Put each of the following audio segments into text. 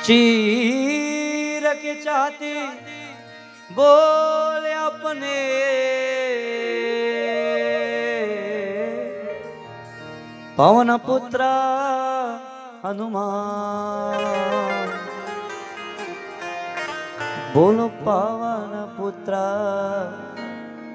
चीर के चाहती बोले अपने पवन पुत्र हनुमान, बोलो पवन पुत्र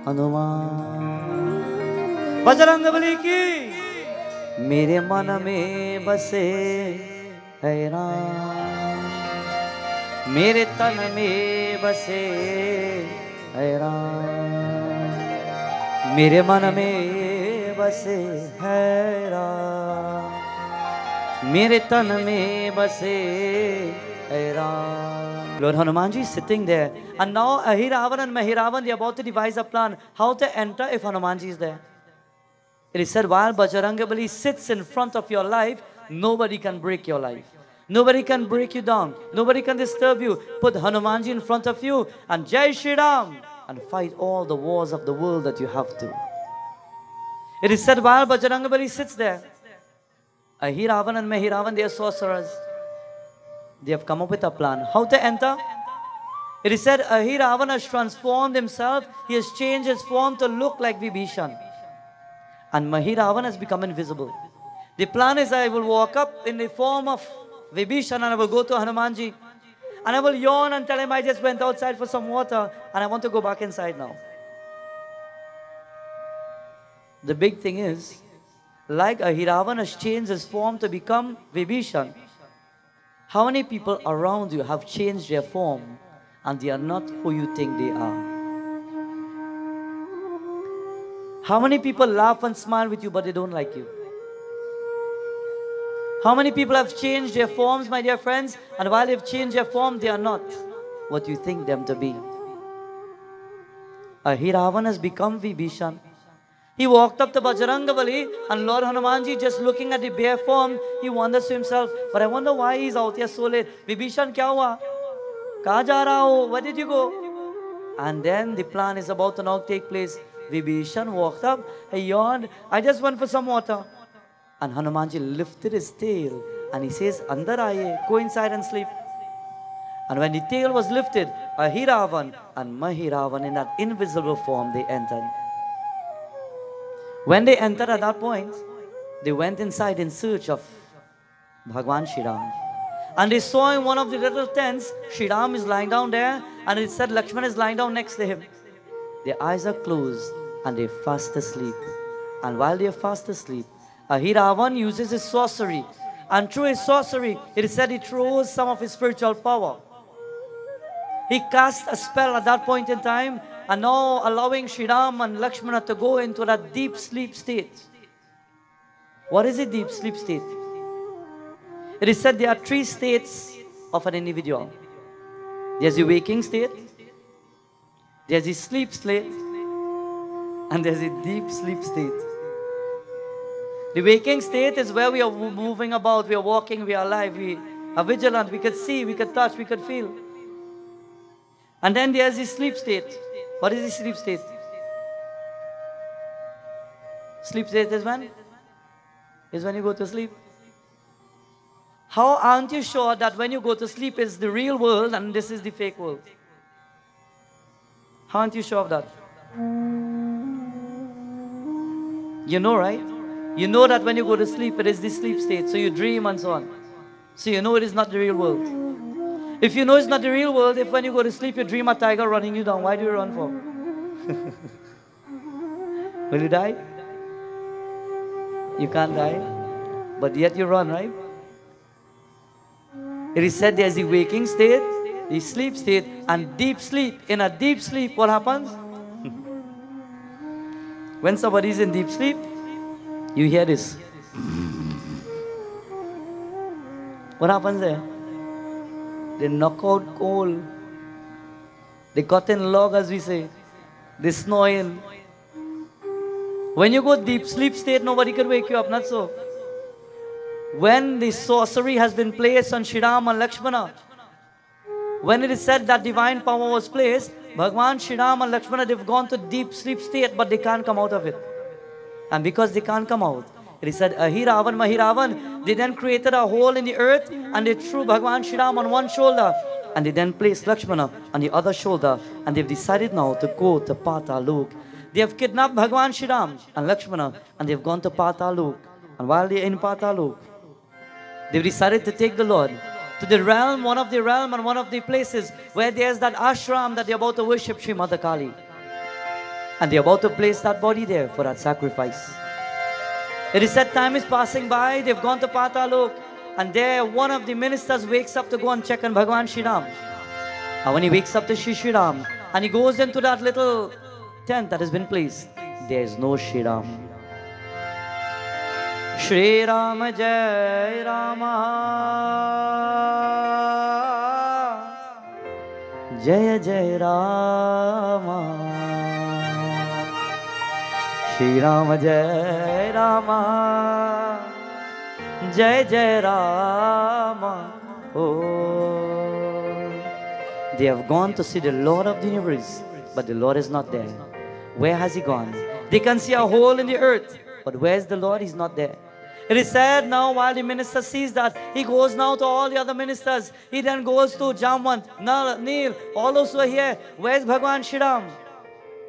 हनुमान। बजरंगबली की मेरे मन में बसे है राम, मेरे तन में बसे है राम, मेरे मन में बसे है राम, मेरे तन में बसे है Ram. Lord Hanumanji is sitting there, and now Ahiravan and Mahiravan, they are about to devise a plan how to enter if Hanumanji is there. It is said, while Bajrangabali sits in front of your life, nobody can break your life. Nobody can break you down. Nobody can disturb you. Put Hanumanji in front of you and Jai Shri Ram and fight all the wars of the world that you have to. It is said, while Bajrangabali sits there, Ahiravan and Mahiravan, they are sorcerers. They have come up with a plan. How to enter? It is said, Ahiravan has transformed himself. He has changed his form to look like Vibhishan. And Mahiravan has become invisible. The plan is, I will walk up in the form of Vibhishan and I will go to Hanumanji. And I will yawn and tell him I just went outside for some water and I want to go back inside now. The big thing is, like Ahiravan has changed his form to become Vibhishan, how many people around you have changed their form and they are not who you think they are? How many people laugh and smile with you but they don't like you? How many people have changed their forms, my dear friends, and while they've changed their form, they are not what you think them to be? Ahiravan has become Vibhishan. He walked up to Bajrangabali and Lord Hanumanji, just looking at the bare form, he wonders to himself, but I wonder why he's out here so late. Vibhishan, kya hua? Kahan ja raha ho? Where did you go? And then the plan is about to now take place. Vibhishan walked up, he yawned, I just went for some water. And Hanumanji lifted his tail and he says, Andar aaye, go inside and sleep. And when the tail was lifted, Ahiravan and Mahiravan in that invisible form, they entered. When they entered at that point, they went inside in search of Bhagwan Shri Ram. And they saw in one of the little tents, Shri Ram is lying down there, and it said Lakshman is lying down next to him. Their eyes are closed and they're fast asleep. And while they're fast asleep, Ahiravan uses his sorcery. And through his sorcery, it is said he throws some of his spiritual power. He cast a spell at that point in time, and now allowing Shri Ram and Lakshmana to go into that deep sleep state. What is a deep sleep state? It is said there are three states of an individual. There's the waking state, there's the sleep state, and there's a deep sleep state. The waking state is where we are moving about, we are walking, we are alive, we are vigilant, we could see, we could touch, we could feel. And then there's the sleep state. What is the sleep state? Sleep state is when? Is when you go to sleep. How aren't you sure that when you go to sleep is the real world and this is the fake world? How aren't you sure of that? You know, right? You know that when you go to sleep, it is the sleep state. So you dream and so on. So you know it is not the real world. If you know it's not the real world, if when you go to sleep, you dream a tiger running you down, why do you run for? Will you die? You can't die. But yet you run, right? It is said there's the waking state, the sleep state, and deep sleep. In a deep sleep, what happens? When somebody is in deep sleep, you hear this. What happens there? They knock out coal. They cut in log, as we say. They snore in. When you go deep sleep state, nobody can wake you up, not so. When the sorcery has been placed on Shri Ram and Lakshmana, when it is said that divine power was placed, Bhagwan Shri Ram and Lakshmana, they've gone to deep sleep state, but they can't come out of it. And because they can't come out, It is said, Ahiravan, Mahiravan, they then created a hole in the earth and they threw Bhagwan Shri Ram on one shoulder and they then placed Lakshmana on the other shoulder and they've decided now to go to Patalok. They have kidnapped Bhagwan Shri Ram and Lakshmana and they've gone to Patalok. And while they're in Patalok, they've decided to take the Lord to the realm, one of the places where there's that ashram that they're about to worship Sri Mother Kali. And they're about to place that body there for that sacrifice. It is said time is passing by, they've gone to Patalok, and there one of the ministers wakes up to go and check on Bhagwan Shri Ram. And when he wakes up to Shri Ram, and he goes into that little tent that has been placed, there is no Shri Ram. Shri Ram Jai Rama Jai Jai Rama Shri Ram Jai Rama Jai Jai Rama. Oh, they have gone to see the Lord of the universe, but the Lord is not there. Where has he gone? They can see a hole in the earth, but where's the Lord? He's not there. It is said now while the minister sees that, he goes now to all the other ministers. He then goes to Jamwant, Neel, all those who are here. Where's Bhagwan Shri Ram?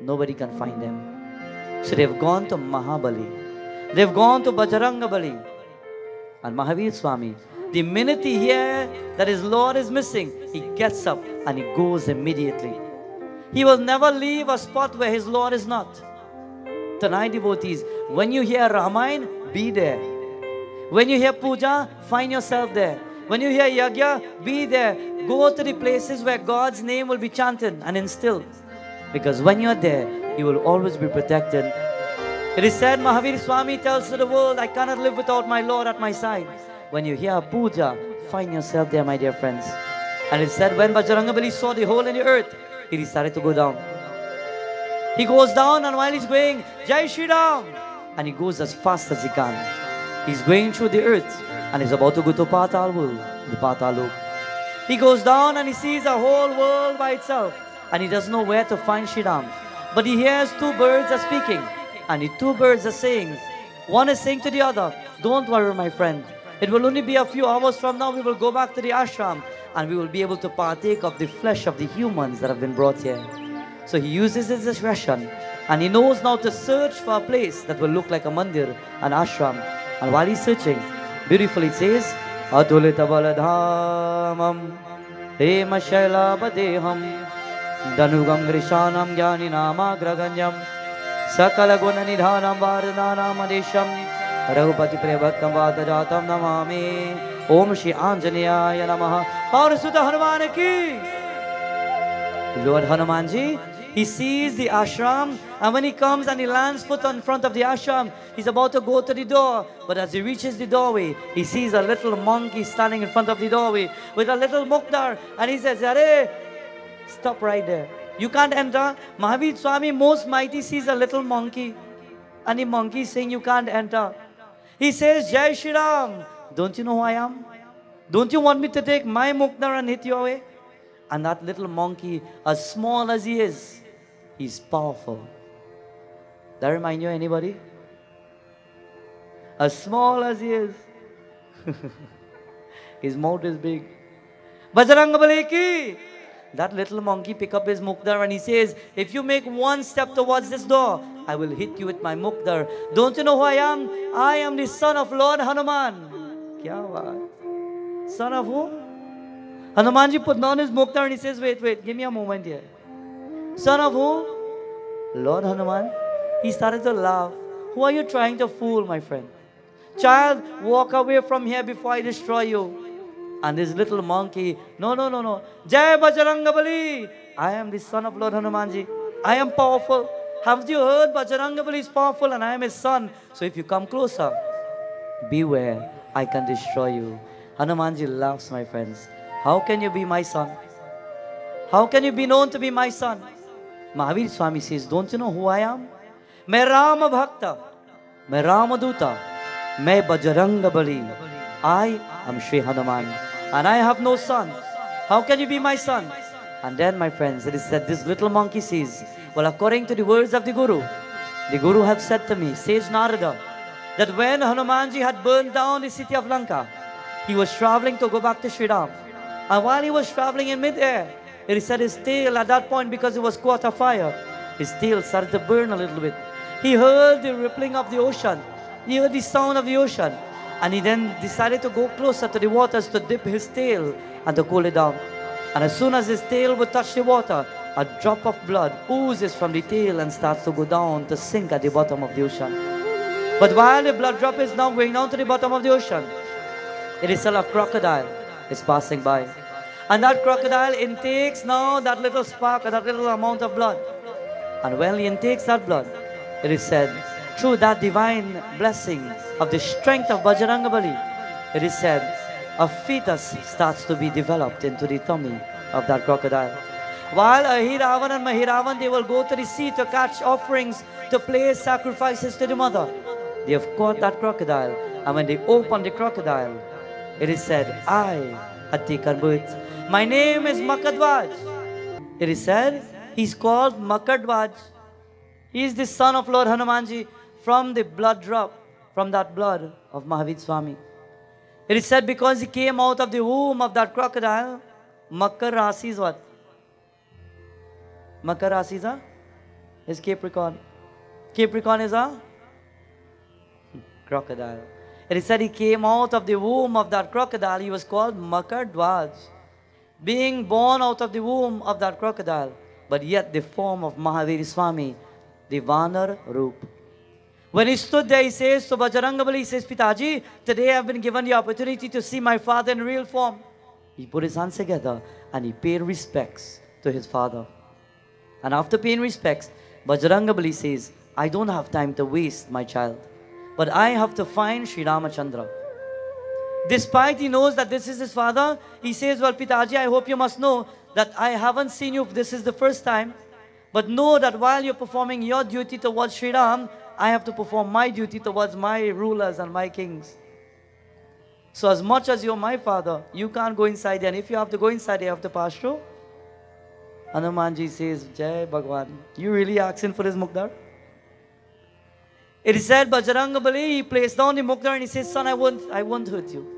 Nobody can find them. So they've gone to Mahabali. They've gone to Bajrangabali. And Mahavir Swami, the minute he hears that his Lord is missing, he gets up and he goes immediately. He will never leave a spot where his Lord is not. Tonight, devotees, when you hear Ramayana, be there. When you hear puja, find yourself there. When you hear yagya, be there. Go to the places where God's name will be chanted and instilled. Because when you're there, you will always be protected. It is said, Mahavir Swami tells to the world, I cannot live without my Lord at my side. When you hear puja, find yourself there, my dear friends. And it said, when Bajrangabali saw the hole in the earth, he decided to go down. He goes down, and while he's going, Jai Shri Ram, and he goes as fast as he can. He's going through the earth and he's about to go to Patal world, the Patalok. He goes down and he sees a whole world by itself and he doesn't know where to find Shri Ram. But he hears two birds are speaking and the two birds are saying, one is saying to the other, don't worry my friend, it will only be a few hours from now we will go back to the ashram and we will be able to partake of the flesh of the humans that have been brought here. So he uses his discretion and he knows now to search for a place that will look like a mandir, an ashram. And while he's searching, beautifully it says, Atulita baladhamam hema shaila badeham danugam grishanam jnaninam agraganyam sakala gunanidhanam vardhanam adesham raghupati prabhaktam vadajatam namami Om Shri Anjaneyaya Namaha. Power Sutta Hanuman ki. Lord Hanumanji, he sees the ashram, and when he comes and he lands foot in front of the ashram, he's about to go to the door. But as he reaches the doorway, he sees a little monkey standing in front of the doorway with a little mukdar, and he says, Are, stop right there. You can't enter. Mahavir Swami, most mighty, sees a little monkey, and the monkey is saying, you can't enter. He says, Jai Shri Ram, don't you know who I am? Don't you want me to take my mukdar and hit you away? And that little monkey, as small as he is, he's powerful. That remind you anybody? As small as he is, his mouth is big. Bajrangabali ki. That little monkey pick up his mukdar and he says, if you make one step towards this door, I will hit you with my mukdar. Don't you know who I am? I am the son of Lord Hanuman. Kya baat? Son of who? Hanumanji put down his mukdar and he says, wait, give me a moment here. Son of who? Lord Hanuman. He started to laugh. Who are you trying to fool, my friend? Child, walk away from here before I destroy you. And this little monkey, no. Jai Bajrangabali. I am the son of Lord Hanumanji. I am powerful. Have you heard Bajrangabali is powerful and I am his son? So if you come closer, beware, I can destroy you. Hanumanji laughs, my friends. How can you be my son? How can you be known to be my son? Mahavir Swami says, don't you know who I am? Main Rama Bhakta, main Rama Duta, main Bajrangabali. I am Shri Hanuman and I have no son. How can you be my son? And then, my friends, it is said this little monkey says, well, according to the words of the Guru have said to me, sage Narada, that when Hanumanji had burned down the city of Lanka, he was traveling to go back to Sri Ram. And while he was traveling in mid-air, it said his tail at that point, because it was caught afire, his tail started to burn a little bit. He heard the rippling of the ocean. He heard the sound of the ocean. And he then decided to go closer to the waters to dip his tail and to cool it down. And as soon as his tail would touch the water, a drop of blood oozes from the tail and starts to go down to sink at the bottom of the ocean. But while the blood drop is now going down to the bottom of the ocean, it is still a crocodile is passing by. And that crocodile intakes now that little spark, that little amount of blood. And when he intakes that blood, it is said, through that divine blessing of the strength of Bajrangabali, it is said, a fetus starts to be developed into the tummy of that crocodile. While Ahiravan and Mahiravan, they will go to the sea to catch offerings, to place sacrifices to the mother. They have caught that crocodile, and when they open the crocodile, it is said, I had taken birth. My name is Makadwaj. It is said, he's called Makadwaj. He is the son of Lord Hanumanji from the blood drop, from that blood of Mahavir Swami. It is said because he came out of the womb of that crocodile, Makar Rasi is what? Makar Rasi is Capricorn. Capricorn is a crocodile. It is said he came out of the womb of that crocodile. He was called Makadwaj. Being born out of the womb of that crocodile, but yet the form of Mahavir Swami, the Vanar Roop. When he stood there, he says to Bajrangabali, he says, Pitaji, today I have been given the opportunity to see my father in real form. He put his hands together and he paid respects to his father. And after paying respects, Bajrangabali says, I don't have time to waste, my child, but I have to find Sri Ramachandra. Despite he knows that this is his father, he says, well, Pitaji, I hope you must know that I haven't seen you, this is the first time, but know that while you're performing your duty towards Sri Ram, I have to perform my duty towards my rulers and my kings. So as much as you're my father, you can't go inside there, and if you have to go inside there, you have to pass through. Hanumanji says, Jai Bhagwan, you really asking for this Mukdar? It is said, Bajrangabali, he placed down the Mukdar and he says, son, I won't hurt you.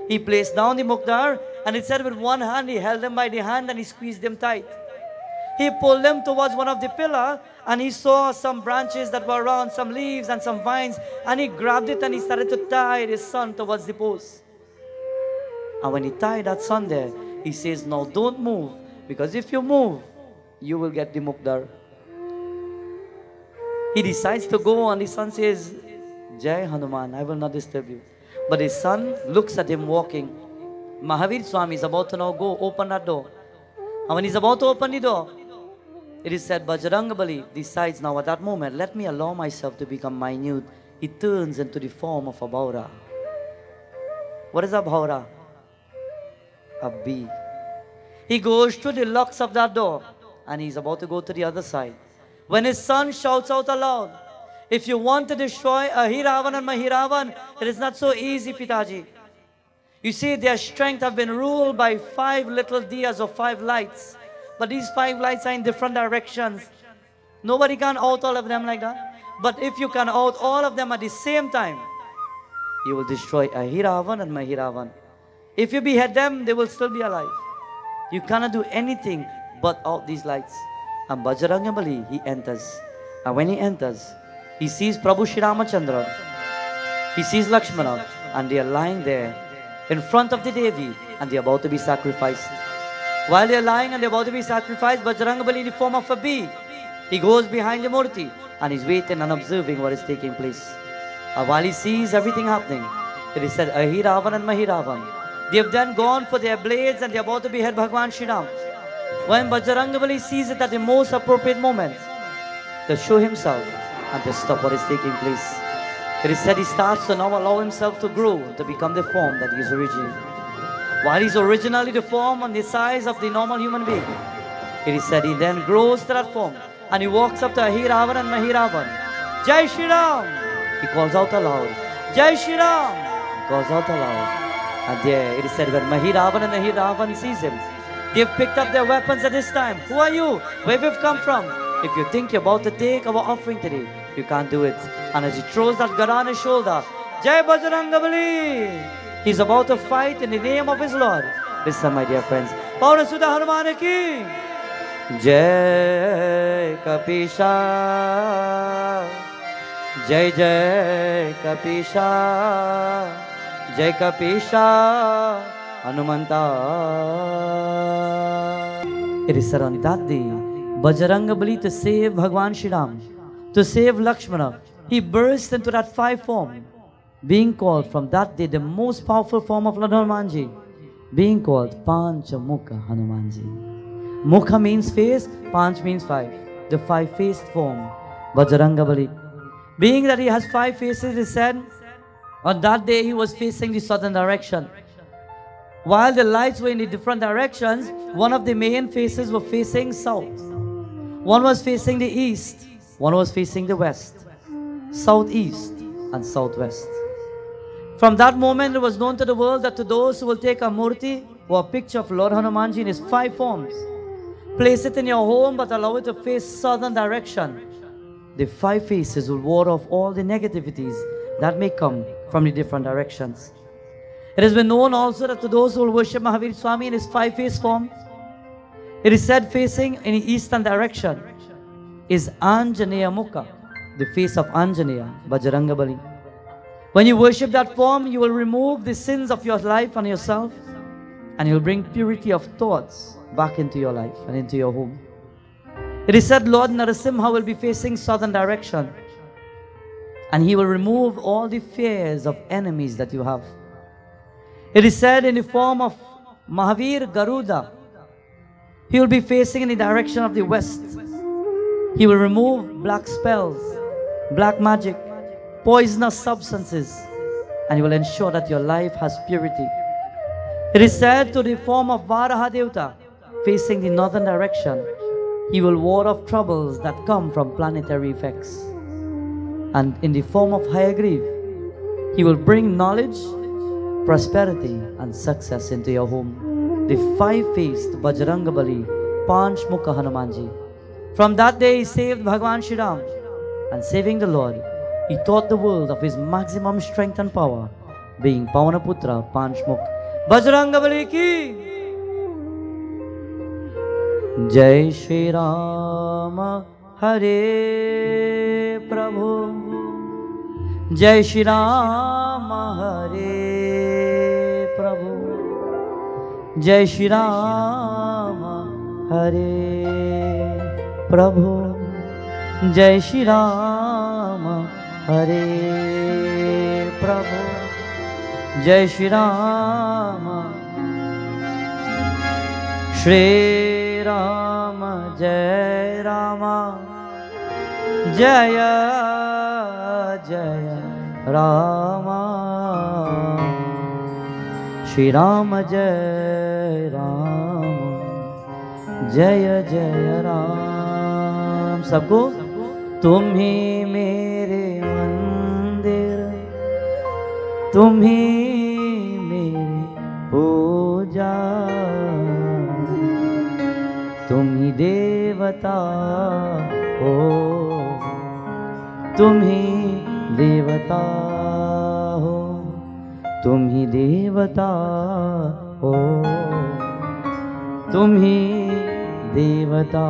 He placed down the Mukdar, and it said with one hand, he held them by the hand and he squeezed them tight. He pulled them towards one of the pillars, and he saw some branches that were around, some leaves and some vines, and he grabbed it and he started to tie his son towards the post. And when he tied that son there, he says, now don't move, because if you move, you will get the Mukdar. He decides to go, and his son says, Jai Hanuman, I will not disturb you. But his son looks at him walking. Mahavir Swami is about to now go open that door. And when he's about to open the door, it is said Bajrangabali decides now at that moment, let me allow myself to become minute. He turns into the form of a Bhaura. What is a Bhaura? A bee. He goes through the locks of that door, and he's about to go to the other side. When his son shouts out aloud, if you want to destroy Ahiravan and Mahiravan, it is not so easy, Pitaji. You see, their strength have been ruled by 5 little diyas or 5 lights. But these 5 lights are in different directions. Nobody can out all of them like that. But if you can out all of them at the same time, you will destroy Ahiravan and Mahiravan. If you behead them, they will still be alive. You cannot do anything but out these lights. And Bajrangabali, he enters. And when he enters, he sees Prabhu Shri Ramachandra. He sees Lakshmana, and they are lying there in front of the Devi, and they are about to be sacrificed. While they are lying and they are about to be sacrificed, Bajrangabali in the form of a bee, he goes behind the Murti and he's waiting and observing what is taking place. And while he sees everything happening, it is said Ahiravan and Mahiravan, they have then gone for their blades and they are about to behead Bhagwan Shri Ram. When Bajrangabali sees it at the most appropriate moment to show himself and to stop what is taking place, it is said he starts to now allow himself to grow, to become the form that he is originally. While he's originally the form and the size of the normal human being, it is said he then grows to that form and he walks up to Ahiravan and Mahiravan. Jai Shri Ram! He calls out aloud. Jai Shri Ram! He calls out aloud. And there it is said when Mahiravan and Ahiravan sees him, they've picked up their weapons at this time. Who are you? Where have you come from? If you think you're about to take our offering today, you can't do it. And as he throws that gun on his shoulder, Jai Bajrangabali, he's about to fight in the name of his Lord. Listen, my dear friends. Paula Sudha Hanuman ki Jai Kapisha, Jai Jai Kapisha, Jai Kapisha Hanumanta. It is said on that day, Bajrangabali, to save Bhagwan Shri Ram, to save Lakshmana, he burst into that 5 form, being called from that day the most powerful form of Lord Hanumanji, being called Panchamukha Hanumanji. Mukha means face, Panch means 5, the 5-faced form, Bajrangabali. Being that he has 5 faces, it is said, on that day he was facing the southern direction. While the lights were in the different directions, one of the main faces were facing south. One was facing the east, one was facing the west, southeast and southwest. From that moment, it was known to the world that to those who will take a murti or a picture of Lord Hanumanji in his 5 forms, place it in your home but allow it to face southern direction, the 5 faces will ward off all the negativities that may come from the different directions. It has been known also that to those who will worship Mahavir Swami in his 5-face form, it is said facing in the eastern direction is Anjaneya Mukha, the face of Anjaneya, Bajrangabali. When you worship that form, you will remove the sins of your life and yourself, and you will bring purity of thoughts back into your life and into your home. It is said Lord Narasimha will be facing southern direction, and he will remove all the fears of enemies that you have. It is said in the form of Mahavir Garuda, he will be facing in the direction of the west. He will remove black spells, black magic, poisonous substances, and he will ensure that your life has purity. It is said to the form of Varaha Devta, facing the northern direction, he will ward off troubles that come from planetary effects. And in the form of Hayagriv, he will bring knowledge, prosperity and success into your home. The 5-faced Bajrangabali, Panchmukha Hanumanji. From that day he saved Bhagwan Shri Ram, and saving the Lord, he taught the world of his maximum strength and power, being Pavanaputra Panchmukha. Bajrangabali ki Jai Shri Ram Hare Prabhu, Jai Shri Ram Hare Prabhu, Jai Shri Ram Hare Prabhu, Jai Shri Ram Hare Prabhu, Jai Shri Ram, Shri Ram, Jai Rama, Jaya Jaya Rama, Shri Ram, Jai Rama, Jaya Jaya Ram. सबको तुम ही मेरे मंदिर, तुम ही मेरी पूजा, तुम ही देवता हो, तुम ही देवता हो, तुम ही देवता हो, तुम ही देवता